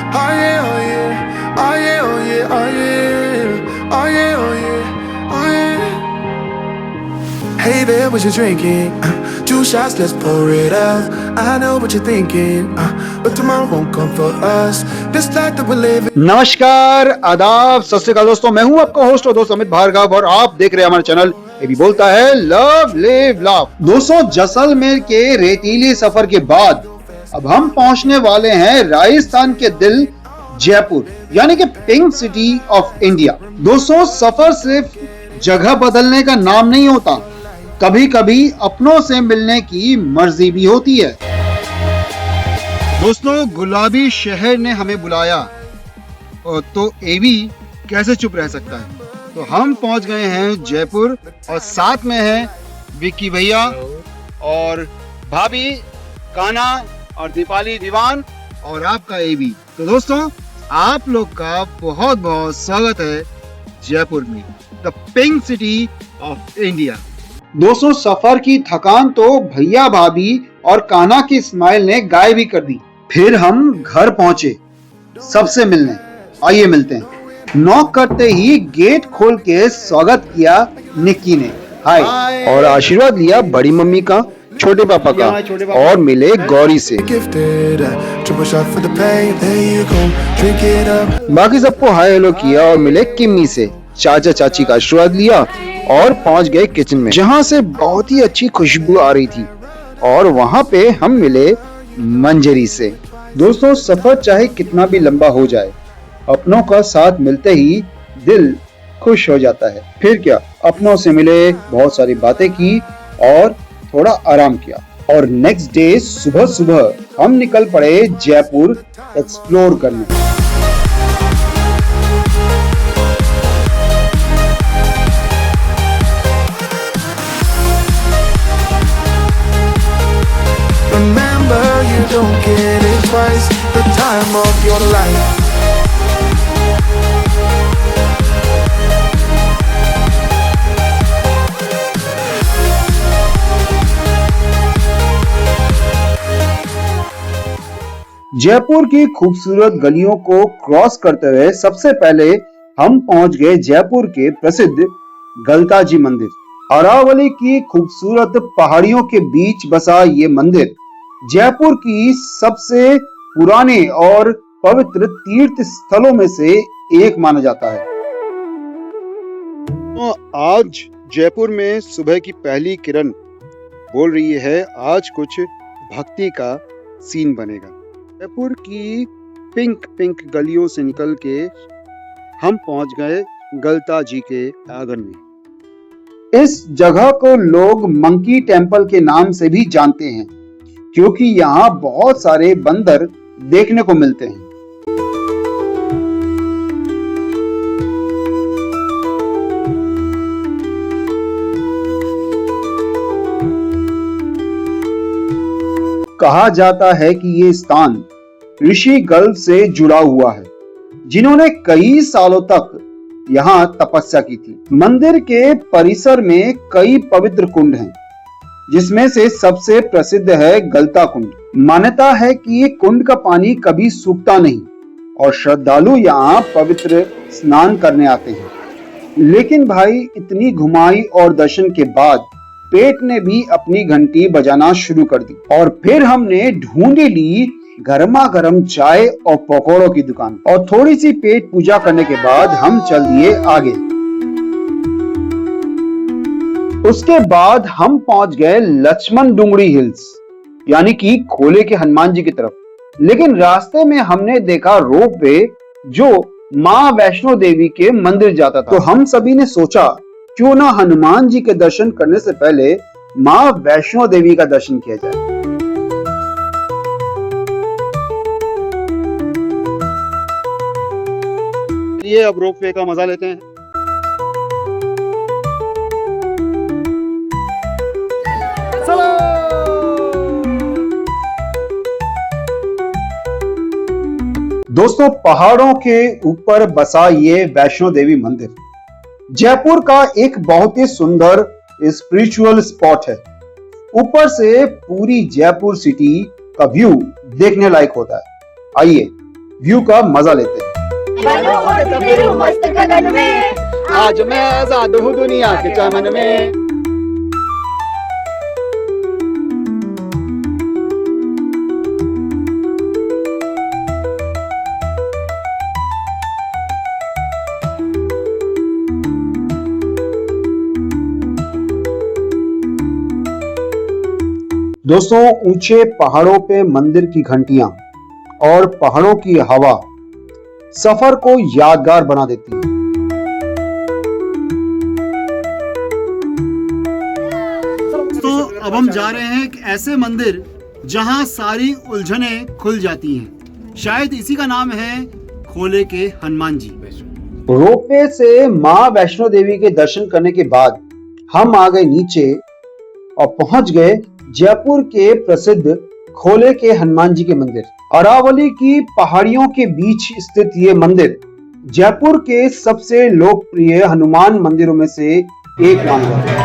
Oh yeah, oh yeah, oh yeah, oh yeah, oh yeah, oh yeah, oh yeah, oh yeah. Hey there, what you drinking? 2 shots, let's pour it out. I know what you're thinking, but tomorrow won't come for us. This life that we're living. नमस्कार, आदाब, सत श्री अकाल दोस्तों। मैं हूं आपका host और दोस्त अमित भार्गव और आप देख रहे हैं हमारा चैनल ये भी बोलता है लव लिव लव। दोस्तों, जैसलमेर के रेतीले सफर के बाद अब हम पहुंचने वाले हैं राजस्थान के दिल जयपुर, यानी कि पिंक सिटी ऑफ इंडिया। दोस्तों, सफर सिर्फ जगह बदलने का नाम नहीं होता, कभी कभी अपनों से मिलने की मर्जी भी होती है। दोस्तों, गुलाबी शहर ने हमें बुलाया तो एवी कैसे चुप रह सकता है। तो हम पहुंच गए हैं जयपुर और साथ में है विक्की भैया और भाभी कान्हा और दीपाली दीवान और आपका एवी। तो दोस्तों, आप लोग का बहुत बहुत स्वागत है जयपुर में, the pink city of India. दोस्तों, सफर की थकान तो भैया भाभी और कान्हा की स्माइल ने गायब ही कर दी। फिर हम घर पहुंचे सबसे मिलने। आइए मिलते हैं। नॉक करते ही गेट खोल के स्वागत किया निक्की ने, हाय, और आशीर्वाद लिया बड़ी मम्मी का, छोटे पापा का, और मिले गौरी से। बाकी सबको हाय हेलो किया और मिले किम्मी से, चाचा चाची का आशीर्वाद लिया और पहुंच गए किचन में, जहां से बहुत ही अच्छी खुशबू आ रही थी। और वहां पे हम मिले मंजरी से। दोस्तों, सफर चाहे कितना भी लंबा हो जाए, अपनों का साथ मिलते ही दिल खुश हो जाता है। फिर क्या, अपनों से मिले, बहुत सारी बातें की और थोड़ा आराम किया। और नेक्स्ट डे सुबह सुबह हम निकल पड़े जयपुर एक्सप्लोर करने। Remember, you don't get it twice, the time of your life. Jaipur की खूबसूरत गलियों को क्रॉस करते हुए सबसे पहले हम पहुंच गए जयपुर के प्रसिद्ध गलता जी मंदिर। अरावली की खूबसूरत पहाड़ियों के बीच बसा ये मंदिर जयपुर की सबसे पुराने और पवित्र तीर्थ स्थलों में से एक माना जाता है। तो आज जयपुर में सुबह की पहली किरण बोल रही है, आज कुछ भक्ति का सीन बनेगा। जयपुर की पिंक पिंक गलियों से निकल के हम पहुंच गए गलता जी के आंगन में। इस जगह को लोग मंकी टेम्पल के नाम से भी जानते हैं, क्योंकि यहाँ बहुत सारे बंदर देखने को मिलते हैं। कहा जाता है कि ये स्थान ऋषि गल्फ से जुड़ा हुआ है, जिन्होंने कई सालों तक यहाँ तपस्या की थी। मंदिर के परिसर में कई पवित्र कुंड हैं, जिसमें से सबसे प्रसिद्ध है गलता कुंड। मान्यता है कि ये कुंड का पानी कभी सूखता नहीं और श्रद्धालु यहाँ पवित्र स्नान करने आते हैं। लेकिन भाई, इतनी घुमाई और दर्शन के बाद पेट ने भी अपनी घंटी बजाना शुरू कर दी और फिर हमने ढूंढी ली गर्मा गर्म चाय और पकौड़ों की दुकान। और थोड़ी सी पेट पूजा करने के बाद हम चल दिए आगे। उसके बाद हम पहुंच गए लक्ष्मण डुंगरी हिल्स, यानी कि खोले के हनुमान जी की तरफ। लेकिन रास्ते में हमने देखा रोप वे जो माँ वैष्णो देवी के मंदिर जाता था। तो हम सभी ने सोचा, क्यों ना हनुमान जी के दर्शन करने से पहले माँ वैष्णो देवी का दर्शन किया जाए। ये अब रोपवे का मजा लेते हैं। दोस्तों, पहाड़ों के ऊपर बसा ये वैष्णो देवी मंदिर जयपुर का एक बहुत ही सुंदर स्पिरिचुअल स्पॉट है। ऊपर से पूरी जयपुर सिटी का व्यू देखने लायक होता है। आइए व्यू का मजा लेते हैं। बनो उड़ फिरू मस्त गगन में, आज मैं आजाद हूँ दुनिया के चमन में। दोस्तों, ऊंचे पहाड़ों पे मंदिर की घंटियां और पहाड़ों की हवा सफर को यादगार बना देती है। तो अब हम जा रहे हैं एक ऐसे मंदिर जहां सारी उलझनें खुल जाती हैं। शायद इसी का नाम है खोले के हनुमान जी। रोपवे से मां वैष्णो देवी के दर्शन करने के बाद हम आ गए नीचे और पहुंच गए जयपुर के प्रसिद्ध खोले के हनुमान जी के मंदिर। अरावली की पहाड़ियों के बीच स्थित ये मंदिर जयपुर के सबसे लोकप्रिय हनुमान मंदिरों में से एक माना जाता है।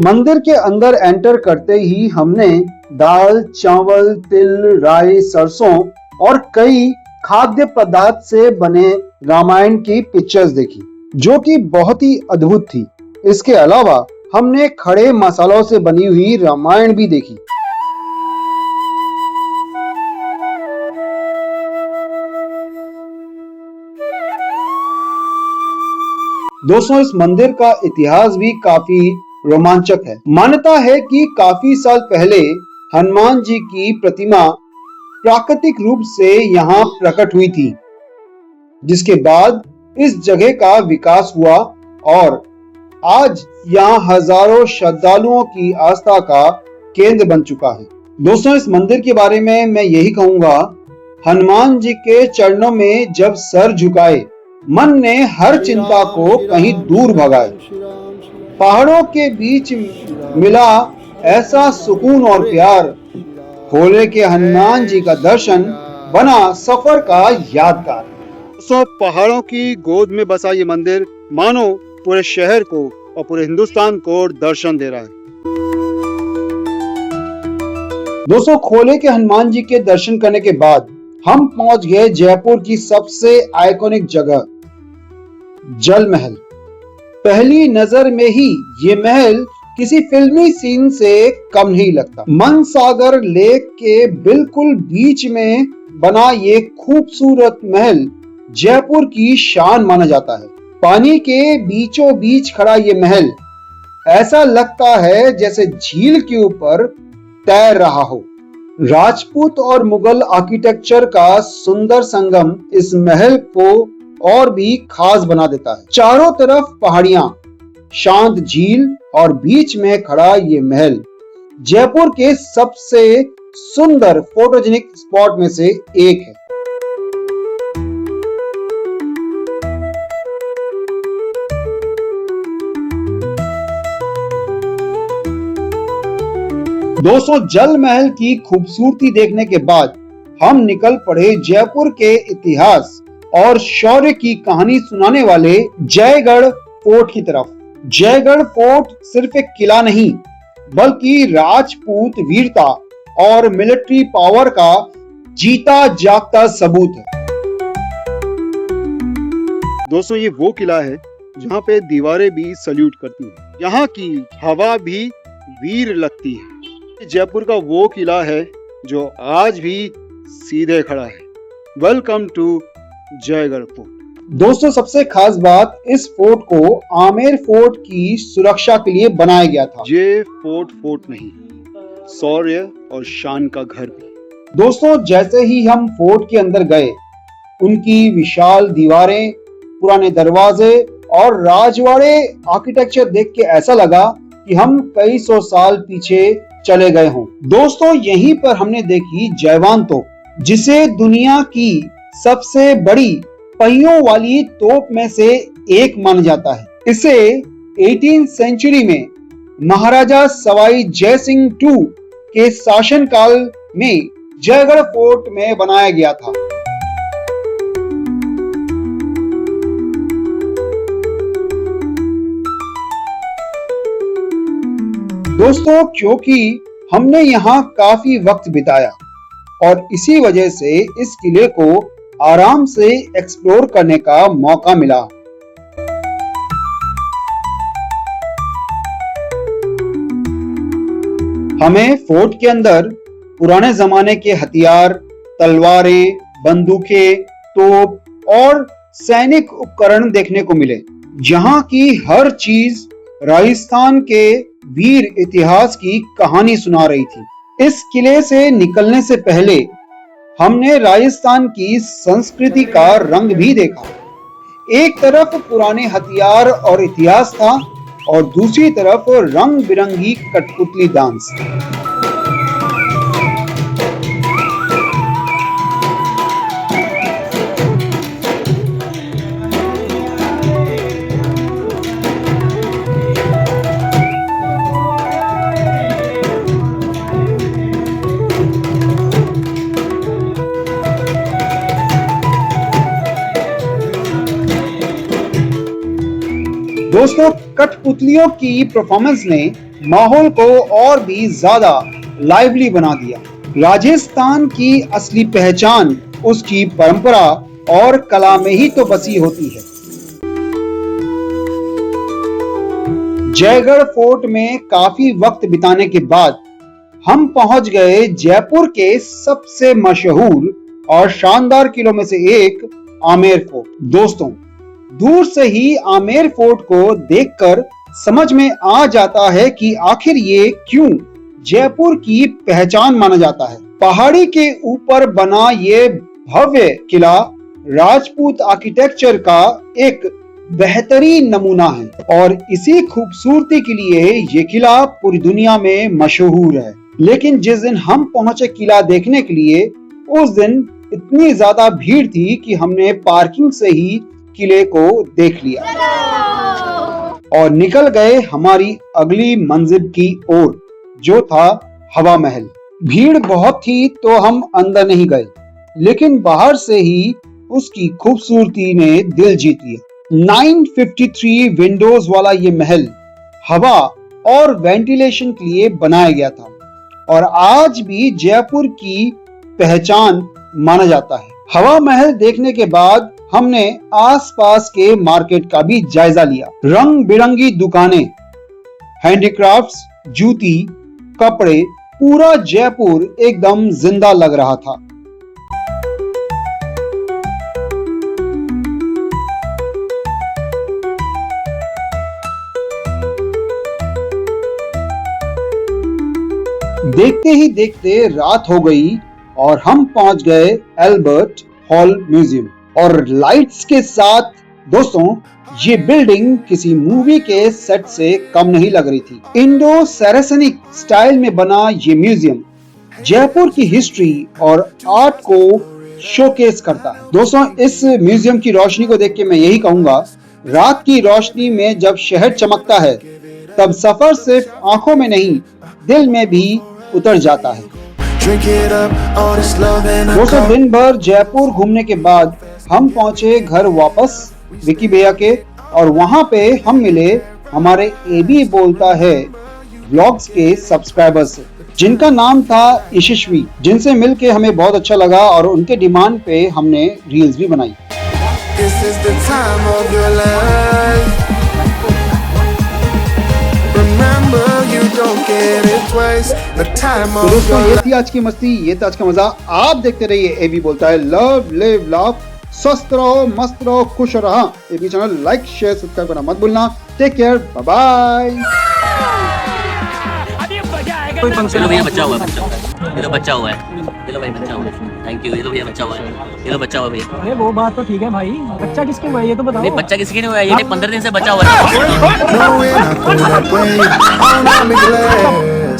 मंदिर के अंदर एंटर करते ही हमने दाल, चावल, तिल, राई, सरसों और कई खाद्य पदार्थ से बने रामायण की पिक्चर्स देखी, जो कि बहुत ही अद्भुत थी। इसके अलावा हमने खड़े मसालों से बनी हुई रामायण भी देखी। दोस्तों, इस मंदिर का इतिहास भी काफी रोमांचक है। मान्यता है कि काफी साल पहले हनुमान जी की प्रतिमा प्राकृतिक रूप से यहाँ प्रकट हुई थी, जिसके बाद इस जगह का विकास हुआ और आज यहाँ हजारों श्रद्धालुओं की आस्था का केंद्र बन चुका है। दोस्तों, इस मंदिर के बारे में मैं यही कहूंगा, हनुमान जी के चरणों में जब सर झुकाए, मन ने हर चिंता को कहीं दूर भगाए। पहाड़ों के बीच मिला ऐसा सुकून और प्यार, खोले के हनुमान जी का दर्शन बना सफर का यादगार। सो पहाड़ों की गोद में बसा ये मंदिर मानो पूरे शहर को और पूरे हिंदुस्तान को दर्शन दे रहा है। दोस्तों, खोले के हनुमान जी के दर्शन करने के बाद हम पहुंच गए जयपुर की सबसे आइकॉनिक जगह, जल महल। पहली नजर में ही ये महल किसी फिल्मी सीन से कम नहीं लगता। मनसागर लेक के बिल्कुल बीच में बना ये खूबसूरत महल जयपुर की शान माना जाता है। पानी के बीचों बीच खड़ा ये महल ऐसा लगता है जैसे झील के ऊपर तैर रहा हो। राजपूत और मुगल आर्किटेक्चर का सुंदर संगम इस महल को और भी खास बना देता है। चारों तरफ पहाड़ियां, शांत झील और बीच में खड़ा ये महल जयपुर के सबसे सुंदर फोटोजेनिक स्पॉट में से एक है। दोस्तों, जल महल की खूबसूरती देखने के बाद हम निकल पड़े जयपुर के इतिहास और शौर्य की कहानी सुनाने वाले जयगढ़ फोर्ट की तरफ। जयगढ़ फोर्ट सिर्फ एक किला नहीं, बल्कि राजपूत वीरता और मिलिट्री पावर का जीता जागता सबूत है। दोस्तों, ये वो किला है जहाँ पे दीवारें भी सल्यूट करती हैं। यहाँ की हवा भी वीर लगती है। जयपुर का वो किला है जो आज भी सीधे खड़ा है। Welcome to Jaigarh fort. दोस्तों, सबसे खास बात, इस फोर्ट को आमेर फोर्ट की सुरक्षा के लिए बनाया गया था। ये फोर्ट नहीं, शौर्य और शान का घर भी। दोस्तों, जैसे ही हम फोर्ट के अंदर गए, उनकी विशाल दीवारें, पुराने दरवाजे और राजवाड़े आर्किटेक्चर देख के ऐसा लगा कि हम कई सौ साल पीछे चले गए हों। दोस्तों, यहीं पर हमने देखी जयवान तोप, जिसे दुनिया की सबसे बड़ी पहियों वाली तोप में से एक माना जाता है। इसे 18th सेंचुरी में महाराजा सवाई जय सिंह II के शासनकाल में जयगढ़ फोर्ट में बनाया गया था। दोस्तों, क्योंकि हमने यहाँ काफी वक्त बिताया और इसी वजह से इस किले को आराम से एक्सप्लोर करने का मौका मिला। हमें फोर्ट के अंदर पुराने जमाने के हथियार, तलवारें, बंदूकें, तोप और सैनिक उपकरण देखने को मिले। जहां की हर चीज राजस्थान के वीर इतिहास की कहानी सुना रही थी। इस किले से निकलने से पहले हमने राजस्थान की संस्कृति का रंग भी देखा। एक तरफ पुराने हथियार और इतिहास था और दूसरी तरफ रंग बिरंगी कठपुतली डांस। दोस्तों, कठपुतलियों की परफॉर्मेंस ने माहौल को और भी ज्यादा लाइवली बना दिया। राजस्थान की असली पहचान उसकी परंपरा और कला में ही तो बसी होती है। जयगढ़ फोर्ट में काफी वक्त बिताने के बाद हम पहुंच गए जयपुर के सबसे मशहूर और शानदार किलों में से एक आमेर फोर्ट। दोस्तों, दूर से ही आमेर फोर्ट को देखकर समझ में आ जाता है कि आखिर ये क्यों जयपुर की पहचान माना जाता है। पहाड़ी के ऊपर बना ये भव्य किला राजपूत आर्किटेक्चर का एक बेहतरीन नमूना है और इसी खूबसूरती के लिए ये किला पूरी दुनिया में मशहूर है। लेकिन जिस दिन हम पहुंचे किला देखने के लिए, उस दिन इतनी ज्यादा भीड़ थी कि हमने पार्किंग से ही किले को देख लिया और निकल गए हमारी अगली मंजिल की ओर, जो था हवा महल। भीड़ बहुत थी तो हम अंदर नहीं गए, लेकिन बाहर से ही उसकी खूबसूरती ने दिल जीत लिया। 953 विंडोज वाला ये महल हवा और वेंटिलेशन के लिए बनाया गया था और आज भी जयपुर की पहचान माना जाता है। हवा महल देखने के बाद हमने आसपास के मार्केट का भी जायजा लिया। रंग बिरंगी दुकानें, हैंडीक्राफ्ट्स, जूती, कपड़े, पूरा जयपुर एकदम जिंदा लग रहा था। देखते ही देखते रात हो गई और हम पहुंच गए एल्बर्ट हॉल म्यूजियम। और लाइट्स के साथ दोस्तों, ये बिल्डिंग किसी मूवी के सेट से कम नहीं लग रही थी। इंडो सैरासनिक स्टाइल में बना ये म्यूजियम जयपुर की हिस्ट्री और आर्ट को शोकेस करता है। दोस्तों, इस म्यूजियम की रोशनी को देख के मैं यही कहूंगा, रात की रोशनी में जब शहर चमकता है तब सफर सिर्फ आंखों में नहीं, दिल में भी उतर जाता है। दोस्तों, दिन भर जयपुर घूमने के बाद हम पहुंचे घर वापस विकी भैया के, और वहां पे हम मिले हमारे एबी बोलता है व्लॉग्स के सब्सक्राइबर्स से, जिनका नाम था यशस्वी, जिनसे मिलके हमें बहुत अच्छा लगा और उनके डिमांड पे हमने रील्स भी बनाई। तो दोस्तों, ये थी आज की मस्ती, ये था आज का मजा। आप देखते रहिए एबी बोलता है, लव लिव लाफ, स्वस्थ रहो, मस्त रहो, खुश रहो। AB channel like share subscribe करना मत भूलना। Take care, bye bye. चलो भैया, बच्चा हुआ है, ये लो बच्चा हुआ है, ये लो भाई बच्चा हुआ है। Thank you. ये लो भैया बच्चा हुआ है, ये लो बच्चा हुआ भैया। अरे वो बात तो ठीक है भाई, बच्चा किसके हुआ है ये तो बताओ। नहीं, बच्चा किसी के नहीं हुआ है, ये 15 दिन से बच्चा हुआ है।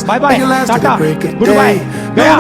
Bye bye, tata, good bye, गया।